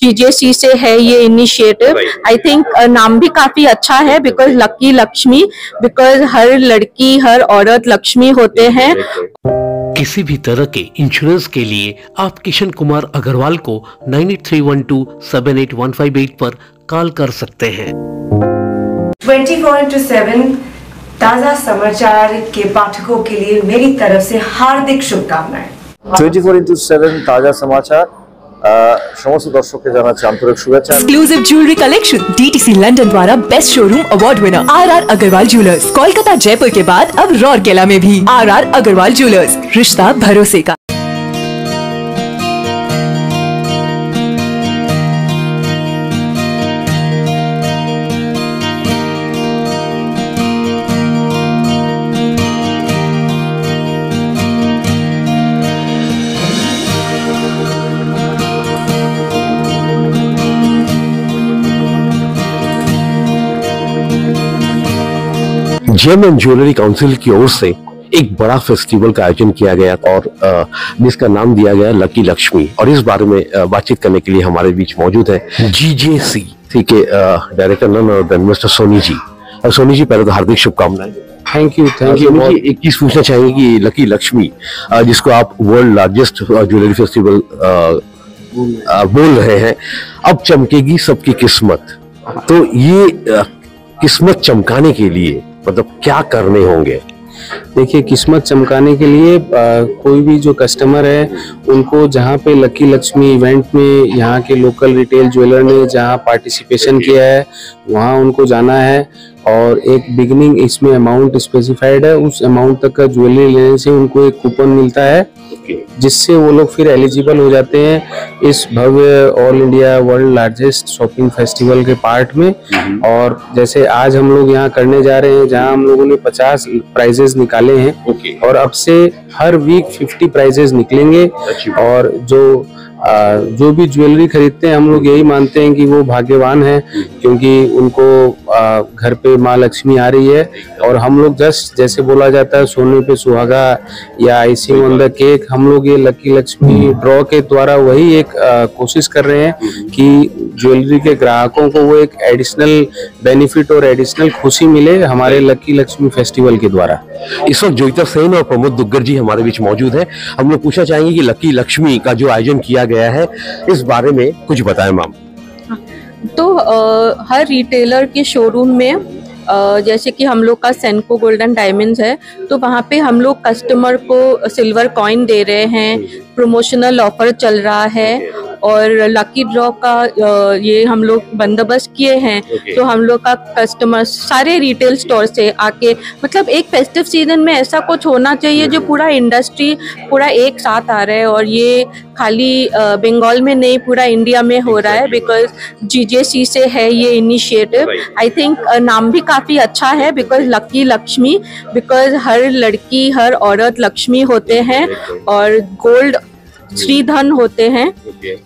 जीजेसी से है ये इनिशिएटिव। आई थिंक नाम भी काफी अच्छा है, बिकॉज लकी लक्ष्मी, बिकॉज हर लड़की हर औरत लक्ष्मी होते हैं। किसी भी तरह के इंश्योरेंस के लिए आप किशन कुमार अग्रवाल को 9831278158 पर कॉल कर सकते हैं। 24/7 ताजा समाचार के पाठकों के लिए मेरी तरफ से हार्दिक शुभकामनाएं। 24/7 ताजा समाचार समस्त दर्शक जाना आंतरिक शुभेच्छा। Exclusive jewellery collection DTC London द्वारा best showroom award winner RR Agarwal jewellers, Kolkata Jaipur के बाद अब रौरकेला में भी आरआर अग्रवाल ज्वेलर्स, रिश्ता भरोसे का। जेम एंड ज्वेलरी काउंसिल की ओर से एक बड़ा फेस्टिवल का आयोजन किया गया और जिसका नाम दिया गया लकी लक्ष्मी। और इस बारे में बातचीत करने के लिए हमारे बीच मौजूद है जीजेसी के director none other than mister Soni ji. Soni ji, पहले तो हार्दिक शुभकामनाएं। Thank you. सोनी जी, एक चीज पूछना चाहेंगे कि लकी लक्ष्मी जिसको आप वर्ल्ड लार्जेस्ट ज्वेलरी फेस्टिवल बोल रहे हैं, अब चमकेगी सबकी किस्मत, तो ये किस्मत चमकाने के लिए मतलब क्या करने होंगे? देखिए, किस्मत चमकाने के लिए कोई भी जो कस्टमर है उनको जहाँ पे लकी लक्ष्मी इवेंट में यहाँ के लोकल रिटेल ज्वेलर ने जहाँ पार्टिसिपेशन किया है वहाँ उनको जाना है और एक बिगिनिंग इसमें अमाउंट स्पेसिफाइड है, उस अमाउंट तक का ज्वेलरी लेने से उनको एक कूपन मिलता है जिससे वो लोग फिर एलिजिबल हो जाते हैं इस भव्य all India world largest shopping festival के पार्ट में। और जैसे आज हम लोग यहाँ करने जा रहे हैं जहाँ हम लोगों ने 50 प्राइजेस निकाले हैं और अब से हर वीक 50 प्राइजेस निकलेंगे। और जो भी ज्वेलरी खरीदते हैं हम लोग यही मानते हैं कि वो भाग्यवान है, क्योंकि उनको घर पे माँ लक्ष्मी आ रही है। और हम लोग जस्ट जैसे बोला जाता है सोने पे सुहागा या आइसिंग ऑन द केक, हम लोग ये लकी लक्ष्मी ड्रॉ के द्वारा वही एक कोशिश कर रहे हैं कि ज्वेलरी के ग्राहकों को वो एक एडिशनल बेनिफिट और एडिशनल खुशी मिले हमारे लकी लक्ष्मी फेस्टिवल के द्वारा। इस वक्त जोगिता सेन और प्रमोद दुग्गर जी हमारे बीच मौजूद हैं। हम लोग पूछना चाहेंगे कि लकी लक्ष्मी का जो आयोजन किया गया है इस बारे में कुछ बताएं मैम। तो हर रिटेलर के शोरूम में जैसे कि हम लोग का सेनको गोल्डन डायमंड्स है, तो वहाँ पे हम लोग कस्टमर को सिल्वर कॉइन दे रहे हैं, प्रमोशनल ऑफर चल रहा है और लकी ड्रॉ का ये हम लोग बंदोबस्त किए हैं। तो हम लोग का कस्टमर सारे रिटेल स्टोर से आके, मतलब एक फेस्टिव सीजन में ऐसा कुछ होना चाहिए जो पूरा इंडस्ट्री पूरा एक साथ आ रहा है। और ये खाली बंगाल में नहीं, पूरा इंडिया में हो रहा है, बिकॉज जीजेसी से है ये इनिशिएटिव। आई थिंक नाम भी काफ़ी अच्छा है, बिकॉज लकी लक्ष्मी, बिकॉज हर लड़की हर औरत लक्ष्मी होते हैं और गोल्ड श्रीधन होते हैं।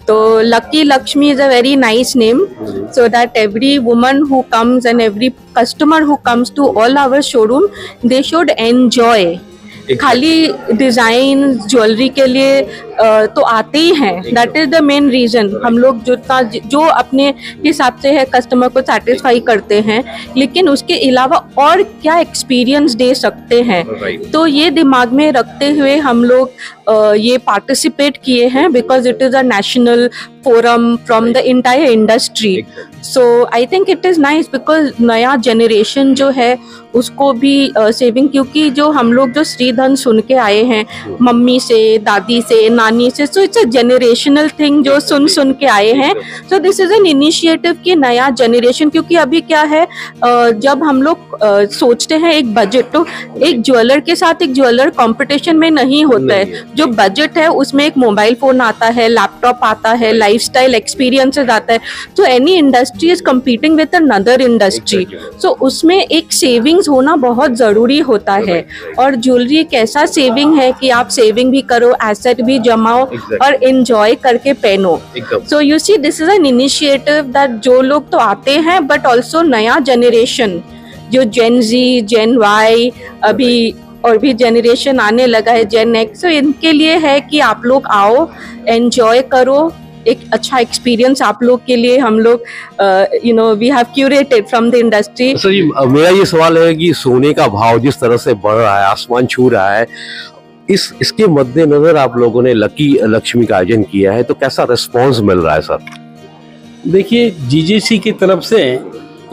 तो lucky Lakshmi is a very nice name, so that every woman who comes and every customer who comes to all our showroom, they should enjoy। खाली डिजाइन ज्वेलरी के लिए तो आते ही हैं, that is the main reason. हम लोग जो अपने हिसाब से है कस्टमर को सेटिस्फाई करते हैं, लेकिन उसके अलावा और क्या एक्सपीरियंस दे सकते हैं, तो ये दिमाग में रखते हुए हम लोग ये पार्टिसिपेट किए हैं, because it is a national forum from the entire industry. So I think it is nice, because नया जनरेशन जो है उसको भी सेविंग, क्योंकि जो हम लोग जो श्रीधन सुन के आए हैं मम्मी से, दादी से, नानी से, so it's a generational thing जो सुन के आए हैं। So this is an initiative कि नया जनरेशन, क्योंकि अभी क्या है जब हम लोग सोचते हैं एक बजट, तो एक ज्वेलर के साथ एक ज्वेलर कंपटीशन में नहीं होता है। जो बजट है उसमें एक मोबाइल फोन आता है, लैपटॉप आता है, लाइफस्टाइल एक्सपीरियंसेस आता है। तो any industry is competing with another industry, so उसमें एक सेविंग्स होना बहुत जरूरी होता है। और ज्वेलरी एक ऐसा सेविंग है कि आप सेविंग भी करो, एसेट भी जमाओ और एंजॉय करके पहनो। So you see this is an initiative that जो लोग तो आते हैं, बट ऑल्सो नया जनरेशन जो जेन जी, जेन वाई, अभी और भी जनरेशन आने लगा है, जेन एक्स, तो इनके लिए है कि आप लोग आओ, एंजॉय करो एक अच्छा एक्सपीरियंस आप लोग के लिए हम लोग we have curated from the industry. Sir ji, मेरा ये सवाल है कि सोने का भाव जिस तरह से बढ़ रहा है, आसमान छू रहा है, इसके मद्देनजर आप लोगों ने लकी लक्ष्मी का आयोजन किया है, तो कैसा रिस्पॉन्स मिल रहा है सर? देखिए, जीजेसी की तरफ से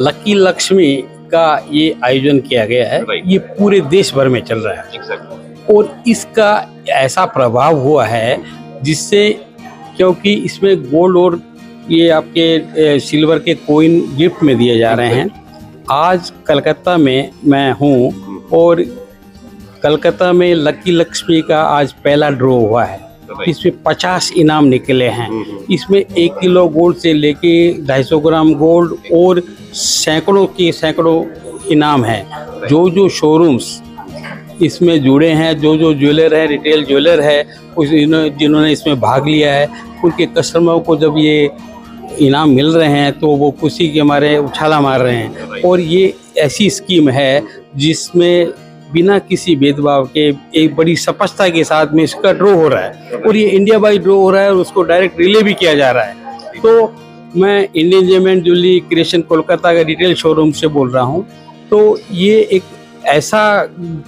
लकी लक्ष्मी का ये आयोजन किया गया है, ये पूरे देश भर में चल रहा है और इसका ऐसा प्रभाव हुआ है जिससे, क्योंकि इसमें गोल्ड और ये आपके सिल्वर के कॉइन गिफ्ट में दिए जा रहे हैं। आज कलकत्ता में मैं हूँ और कलकत्ता में लकी लक्ष्मी का आज पहला ड्रॉ हुआ है। इसमें 50 इनाम निकले हैं। इसमें 1 किलो गोल्ड से लेके 250 ग्राम गोल्ड और सैकड़ों इनाम हैं। जो शोरूम्स इसमें जुड़े हैं, जो ज्वेलर है, रिटेल ज्वेलर है, जिन्होंने इसमें भाग लिया है, उनके कस्टमरों को जब ये इनाम मिल रहे हैं तो वो खुशी के मारे उछाला मार रहे हैं। और ये ऐसी स्कीम है जिसमें बिना किसी भेदभाव के एक बड़ी स्पष्टता के साथ में इसका ड्रॉ हो रहा है और ये इंडिया वाइड ड्रॉ हो रहा है और उसको डायरेक्ट रिले भी किया जा रहा है। तो मैं इंडियन जेमन ज्वेलरी क्रिएशन कोलकाता का रिटेल शोरूम से बोल रहा हूँ। तो ये एक ऐसा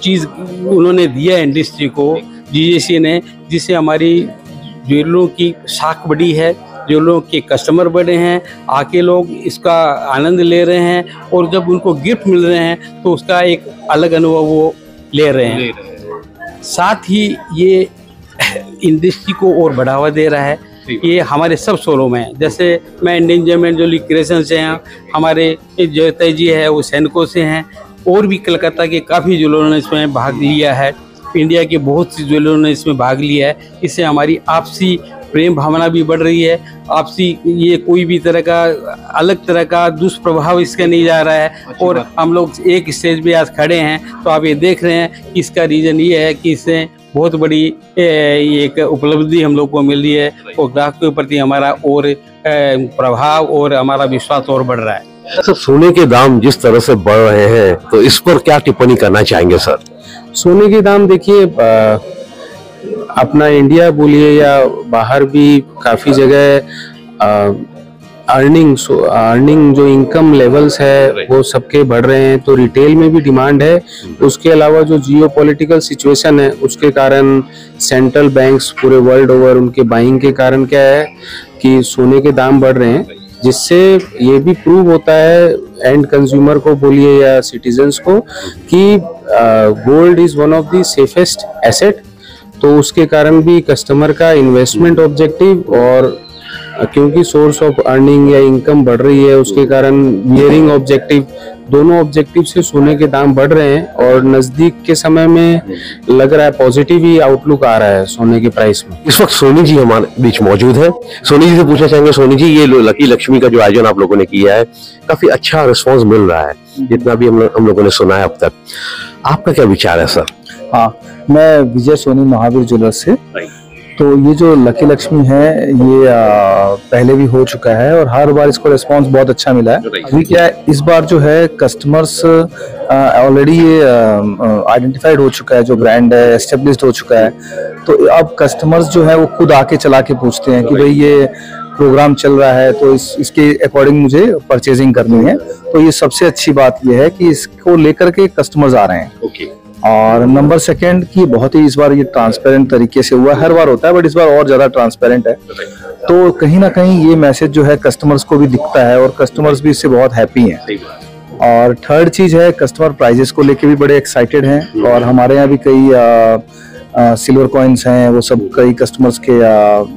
चीज़ उन्होंने दिया है इंडस्ट्री को, जीजेसी ने, जिससे हमारी ज्वेलरों की साख बढ़ी है, ज्वेलरों के कस्टमर बढ़े हैं, आके लोग इसका आनंद ले रहे हैं और जब उनको गिफ्ट मिल रहे हैं तो उसका एक अलग अनुभव वो ले रहे हैं। साथ ही ये इंडस्ट्री को और बढ़ावा दे रहा है। ये हमारे सब शोरूम हैं, जैसे मैं इंडियन जेमन ज्वेलरी क्रिएशन से हैं, हमारे जयता जी है वो सैनको से हैं, और भी कलकत्ता के काफ़ी ज्वेलरों ने इसमें भाग लिया है, इंडिया के बहुत सी ज्वेलरों ने इसमें भाग लिया है। इससे हमारी आपसी प्रेम भावना भी बढ़ रही है। आपसी ये कोई भी तरह का अलग तरह का दुष्प्रभाव इसका नहीं जा रहा है और हम लोग एक स्टेज पे आज खड़े हैं। तो आप ये देख रहे हैं कि इसका रीज़न ये है कि इससे बहुत बड़ी एक उपलब्धि हम लोग को मिल रही है और ग्राहक के प्रति हमारा और प्रभाव और हमारा विश्वास और बढ़ रहा है। सर, सोने के दाम जिस तरह से बढ़ रहे हैं तो इस पर क्या टिप्पणी करना चाहेंगे सर? सोने के दाम देखिए, अपना इंडिया बोलिए या बाहर भी काफ़ी जगह अर्निंग जो इनकम लेवल्स है वो सबके बढ़ रहे हैं, तो रिटेल में भी डिमांड है। उसके अलावा जो जियोपॉलिटिकल सिचुएशन है उसके कारण सेंट्रल बैंक्स पूरे वर्ल्ड ओवर उनके बाइंग के कारण क्या है कि सोने के दाम बढ़ रहे हैं, जिससे ये भी प्रूव होता है एंड कंज्यूमर को बोलिए या सिटीजन्स को कि gold is one of the safest asset. तो उसके कारण भी कस्टमर का इन्वेस्टमेंट ऑब्जेक्टिव और क्योंकि सोर्स ऑफ अर्निंग या इनकम बढ़ रही है उसके कारण वियरिंग ऑब्जेक्टिव, दोनों ऑब्जेक्टिव से सोने के दाम बढ़ रहे हैं और नजदीक के समय में लग रहा है पॉजिटिव ही आउटलुक आ रहा है सोने के प्राइस में। इस वक्त सोनी जी हमारे बीच मौजूद है। सोनी जी से पूछना चाहेंगे, सोनी जी ये लकी लक्ष्मी का जो आयोजन आप लोगों ने किया है काफी अच्छा रिस्पॉन्स मिल रहा है, जितना भी हम लोगों ने सुना है अब तक, आपका क्या विचार है सर? हाँ, मैं विजय सोनी महावीर ज्वेलर्स से। तो ये जो लकी लक्ष्मी है ये पहले भी हो चुका है और हर बार इसको रिस्पांस बहुत अच्छा मिला है। अभी क्या है, इस बार जो है कस्टमर्स ऑलरेडी ये आइडेंटिफाइड हो चुका है, जो ब्रांड है एस्टेब्लिश्ड हो चुका है। तो अब कस्टमर्स जो है वो खुद आके चला के पूछते हैं कि भाई ये प्रोग्राम चल रहा है तो इसके अकॉर्डिंग मुझे परचेजिंग करनी है। तो ये सबसे अच्छी बात ये है कि इसको लेकर के कस्टमर्स आ रहे हैं। और नंबर सेकंड कि बहुत ही इस बार ये ट्रांसपेरेंट तरीके से हुआ, हर बार होता है बट इस बार और ज्यादा ट्रांसपेरेंट है। तो कहीं ना कहीं ये मैसेज जो है कस्टमर्स को भी दिखता है और कस्टमर्स भी इससे बहुत हैप्पी हैं। और थर्ड चीज है, कस्टमर प्राइजेस को लेके भी बड़े एक्साइटेड हैं और हमारे यहाँ भी कई सिल्वर कॉइन्स हैं, वो सब कई कस्टमर्स के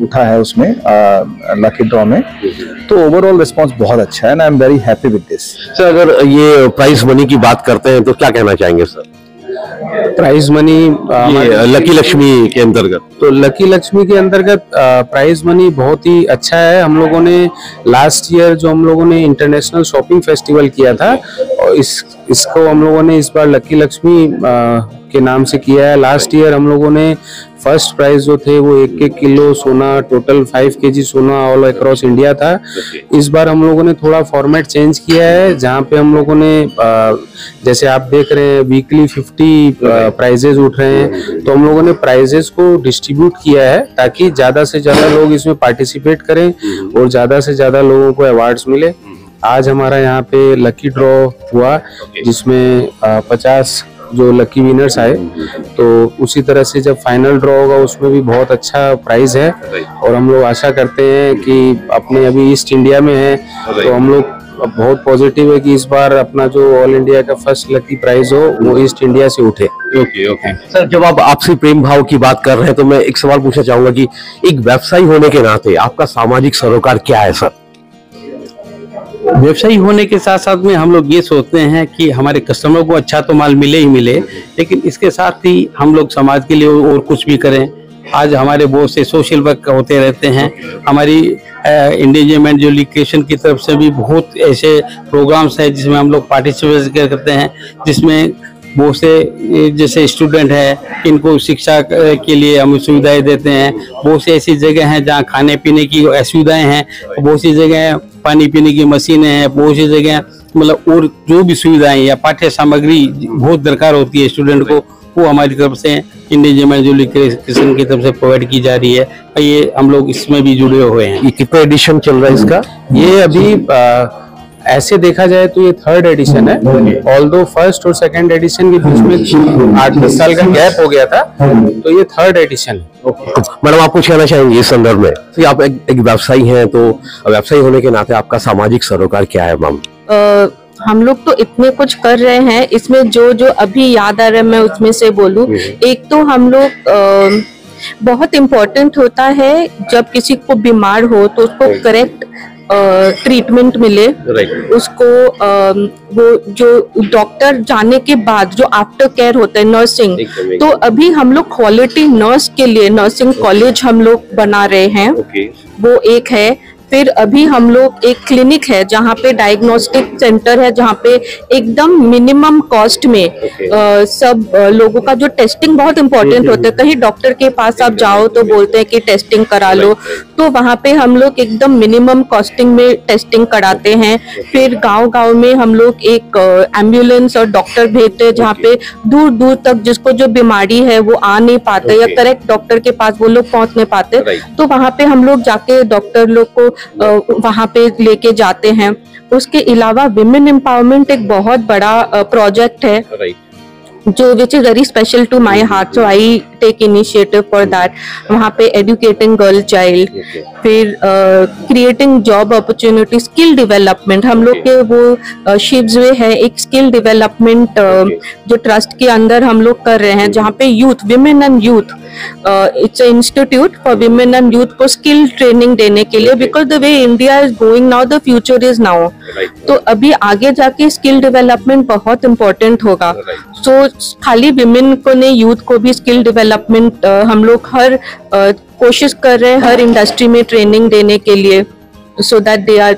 उठा है उसमें लकी ड्रॉ में। तो ओवरऑल रिस्पांस बहुत अच्छा है and I am very happy with this. Sir, अगर ये प्राइस मनी की बात करते हैं तो क्या कहना चाहेंगे sir? Prize money lucky Lakshmi के अंतर्गत, तो लकी लक्ष्मी के अंतर्गत प्राइज मनी बहुत ही अच्छा है। हम लोगों ने लास्ट ईयर जो हम लोगों ने इंटरनेशनल शॉपिंग फेस्टिवल किया था और इसको हम लोगों ने इस बार लकी लक्ष्मी के नाम से किया है। लास्ट ईयर हम लोगों ने फर्स्ट प्राइस जो थे वो 1-1 किलो सोना, टोटल 5 kg सोना ऑल अक्रॉस इंडिया था। इस बार हम लोगों ने थोड़ा फॉर्मेट चेंज किया है, जहाँ पे हम लोगों ने जैसे आप देख रहे हैं वीकली 50 प्राइजेस उठ रहे हैं, तो हम लोगों ने प्राइजेस को डिस्ट्रीब्यूट किया है ताकि ज्यादा से ज्यादा लोग इसमें पार्टिसिपेट करें और ज्यादा से ज्यादा लोगों को अवार्ड्स मिले। आज हमारा यहाँ पे लकी ड्रॉ हुआ जिसमें 50 जो लकी विनर्स आए, तो उसी तरह से जब फाइनल ड्रॉ होगा उसमें भी बहुत अच्छा प्राइस है। और हम लोग आशा करते हैं कि अपने अभी ईस्ट इंडिया में है तो हम लोग बहुत पॉजिटिव है कि इस बार अपना जो ऑल इंडिया का फर्स्ट लकी प्राइज हो वो ईस्ट इंडिया से उठे। ओके सर, जब आप आपसी प्रेम भाव की बात कर रहे हैं तो मैं एक सवाल पूछना चाहूंगा कि एक व्यवसायी होने के नाते आपका सामाजिक सरोकार क्या है सर? व्यवसायी होने के साथ साथ में हम लोग ये सोचते हैं कि हमारे कस्टमर को अच्छा तो माल मिले ही मिले, लेकिन इसके साथ ही हम लोग समाज के लिए और कुछ भी करें। आज हमारे बहुत से सोशल वर्क होते रहते हैं, हमारी इंडिजिनमेंट जो एजुकेशन की तरफ से भी बहुत ऐसे प्रोग्राम्स हैं जिसमें हम लोग पार्टिसिपेट करते हैं, जिसमें बहुत से जैसे स्टूडेंट हैं इनको शिक्षा के लिए हम सुविधाएं देते हैं। बहुत सी ऐसी जगह हैं जहां खाने पीने की सुविधाएं हैं, बहुत सी जगह पानी पीने की मशीनें हैं, बहुत सी जगह मतलब और जो भी सुविधाएं या पाठ्य सामग्री बहुत दरकार होती है स्टूडेंट को, वो हमारी तरफ से इंडिजिनमेंट एजुकेशन की तरफ से प्रोवाइड की जा रही है। ये हम लोग इसमें भी जुड़े हुए हैं। ये कितना एडिशन चल रहा है इसका? ये अभी ऐसे देखा जाए तो ये 3rd एडिशन है, ऑल्दो फर्स्ट और सेकंड एडिशन के बीच में 8-10 साल का गैप हो गया था, तो ये 3rd एडिशन है। मैडम, आप कुछ कहना चाहेंगे इस संदर्भ में? तो आप एक व्यवसायी हैं, तो व्यवसायी होने के नाते आपका सामाजिक सरोकार क्या है मैम? हम लोग तो इतने कुछ कर रहे हैं, इसमें जो जो अभी याद आ रहा है मैं उसमें से बोलूं। एक तो हम लोग बहुत इम्पोर्टेंट होता है जब किसी को बीमार हो तो उसको करेक्ट ट्रीटमेंट मिले, उसको वो जो डॉक्टर जाने के बाद जो आफ्टर केयर होता है नर्सिंग, तो अभी हम लोग क्वालिटी नर्स के लिए नर्सिंग कॉलेज हम लोग बना रहे हैं, वो एक है। फिर अभी हम लोग एक क्लिनिक है जहाँ पे डायग्नोस्टिक सेंटर है, जहाँ पे एकदम मिनिमम कॉस्ट में सब लोगों का जो टेस्टिंग बहुत इंपॉर्टेंट होता है। कहीं डॉक्टर के पास आप जाओ तो बोलते हैं कि टेस्टिंग करा लो, तो वहाँ पे हम लोग एकदम मिनिमम कॉस्टिंग में टेस्टिंग कराते हैं। फिर गांव-गांव में हम लोग एक एम्बुलेंस और डॉक्टर भेजते हैं, जहाँ पे दूर दूर तक जिसको जो बीमारी है वो आ नहीं पाते या करेक्ट डॉक्टर के पास वो लोग पहुँच नहीं पाते, तो वहाँ पे हम लोग जाके डॉक्टर लोग को वहाँ पे लेके जाते हैं। उसके अलावा विमेन एम्पावरमेंट एक बहुत बड़ा प्रोजेक्ट है जो which is very special to my heart, so I take initiative for that. वहाँ पे एडुकेटिंग गर्ल चाइल्ड, फिर creating job opportunity, skill development. हम लोग के वो शिव्स वे है एक स्किल डेवलपमेंट जो ट्रस्ट के अंदर हम लोग कर रहे हैं, जहाँ पे youth, women and youth, it's a institute for women and youth को स्किल ट्रेनिंग देने के लिए, because the way India is going now the future is now. तो अभी आगे जाके स्किल डेवलपमेंट बहुत इम्पोर्टेंट होगा। सो खाली विमेन को नहीं, यूथ को भी स्किल डेवलपमेंट हम लोग हर कोशिश कर रहे हैं हर इंडस्ट्री में ट्रेनिंग देने के लिए, so that they are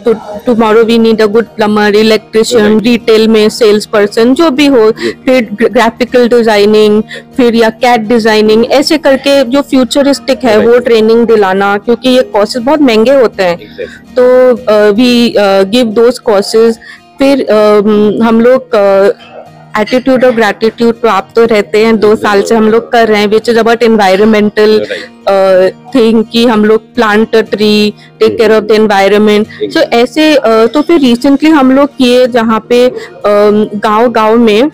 tomorrow we need a good plumber, electrician, retail में सेल्स पर्सन जो भी हो, फिर ग्राफिकल डिजाइनिंग, फिर या कैट डिजाइनिंग, ऐसे करके जो फ्यूचरिस्टिक है वो ट्रेनिंग दिलाना, क्योंकि ये कोर्सेज बहुत महंगे होते हैं, तो वी गिव दोज कोर्सेज। फिर हम लोग एटीट्यूड और ग्रैटिट्यूड तो आप तो रहते हैं, 2 साल से हम लोग कर रहे हैं, which is about environmental thing कि हम लोग plant tree, take care of the environment. So ऐसे तो फिर रिसेंटली हम लोग किए जहाँ पे गांव-गांव में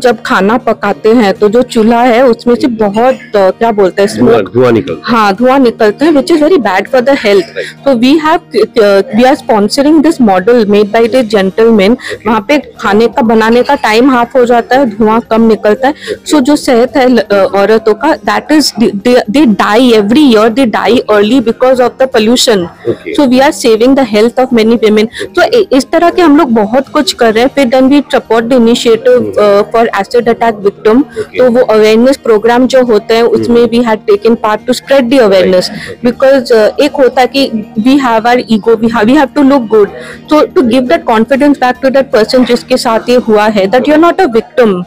जब खाना पकाते हैं तो जो चूल्हा है उसमें से बहुत क्या बोलते हैं, स्मोक, धुआं निकलता है। हाँ, धुआं निकलते हैं, which is very bad for the health. तो we are sponsoring this model made by this gentleman. वहाँ पे खाने का बनाने का टाइम हाफ हो जाता है, धुआं कम निकलता है। सो जो सेहत है औरतों का, that is they die every year, they die early because of the pollution. So we are saving the health of many women. तो इस तरह के हम लोग बहुत कुछ कर रहे हैं। फिर then we support the initiative for acid attack victim, तो वो अवेयरनेस प्रोग्राम जो होते हैं उसमें we had taken part to spread the awareness, because एक होता है कि we have our ego, we have to look good, तो to give that confidence back to that person जिसके साथ ये हुआ है, that you are not a victim,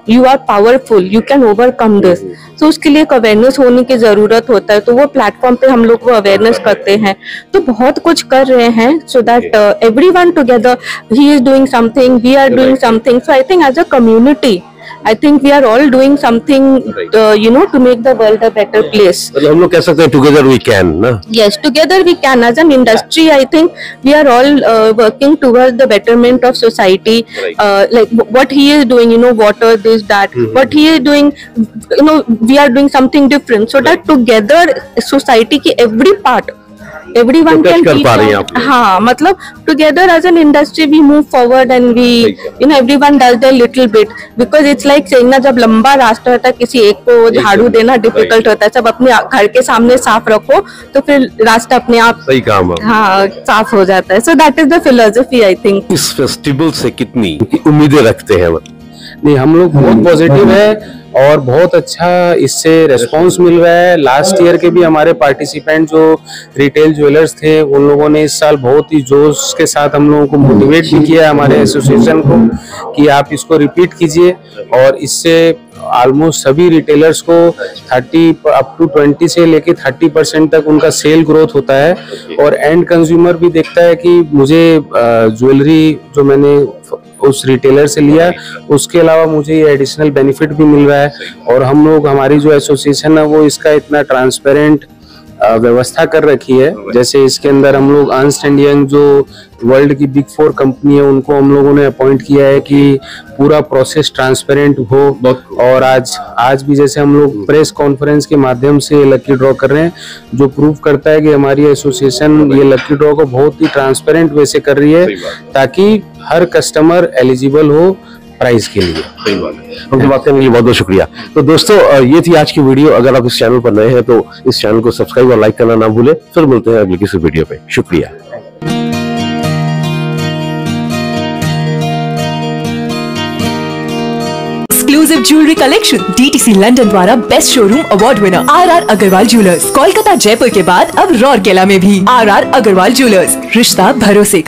you are powerful, you can overcome this. तो उसके लिए एक अवेयरनेस होने की जरूरत होता है, तो वो प्लेटफॉर्म पे हम लोग वो अवेयरनेस करते हैं। तो बहुत कुछ कर रहे हैं, so that everyone together, he is doing something, we are doing something. So I think as a community, I think we are all doing something, to make the world a better place. मतलब हम लोग कह सकते हैं together we can, ना? Yes, together we can. As an industry, I think we are all working towards the betterment of society. Like what he is doing, water, this, that. What he is doing, we are doing something different. So that together, society की every part, everyone can teach. हाँ, मतलब together as an industry we move forward and we, everyone does their little bit, because it's like saying ना, जब लंबा रास्ता होता है किसी एक को झाड़ू देना डिफिकल्ट होता है। सब अपने घर के सामने साफ रखो तो फिर रास्ता अपने आप सही काम है, हाँ, साफ हो जाता है। So that is the philosophy, I think. इस फेस्टिवल से कितनी उम्मीदें रखते हैं? नहीं, हम लोग बहुत पॉजिटिव है और बहुत अच्छा इससे रेस्पॉन्स मिल रहा है। लास्ट ईयर के भी हमारे पार्टिसिपेंट जो रिटेल ज्वेलर्स थे, उन लोगों ने इस साल बहुत ही जोश के साथ हम लोगों को मोटिवेट भी किया हमारे एसोसिएशन को कि आप इसको रिपीट कीजिए। और इससे ऑलमोस्ट सभी रिटेलर्स को 30 अप टू 20 से लेके 30% तक उनका सेल ग्रोथ होता है। और एंड कंज्यूमर भी देखता है कि मुझे ज्वेलरी जो मैंने उस रिटेलर से लिया, उसके अलावा मुझे ये एडिशनल बेनिफिट भी मिल रहा है। और हम लोग, हमारी जो एसोसिएशन है वो इसका इतना ट्रांसपेरेंट व्यवस्था कर रखी है। जैसे इसके अंदर हम लोग अर्न्स्ट एंड यंग जो वर्ल्ड की बिग 4 कंपनी है, उनको हम लोगों ने अपॉइंट किया है कि पूरा प्रोसेस ट्रांसपेरेंट हो। और आज भी जैसे हम लोग प्रेस कॉन्फ्रेंस के माध्यम से लकी ड्रॉ कर रहे हैं, जो प्रूव करता है कि हमारी एसोसिएशन ये लकी ड्रॉ को बहुत ही ट्रांसपेरेंट वे से कर रही है, ताकि हर कस्टमर एलिजिबल हो प्राइस के लिए। सही बात है। हमसे बात करने के लिए बहुत बहुत शुक्रिया। तो दोस्तों, ये थी आज की वीडियो। अगर आप इस चैनल पर नए हैं तो इस चैनल को सब्सक्राइब और लाइक करना ना भूलें। फिर मिलते हैं अगली किसी वीडियो पे। शुक्रिया। Exclusive jewellery collection DTC London द्वारा best showroom award winner RR Agarwal jewellers, Kolkata Jaipur के बाद अब रौरकेला में भी RR अग्रवाल ज्वेलर्स, रिश्ता भरोसे का।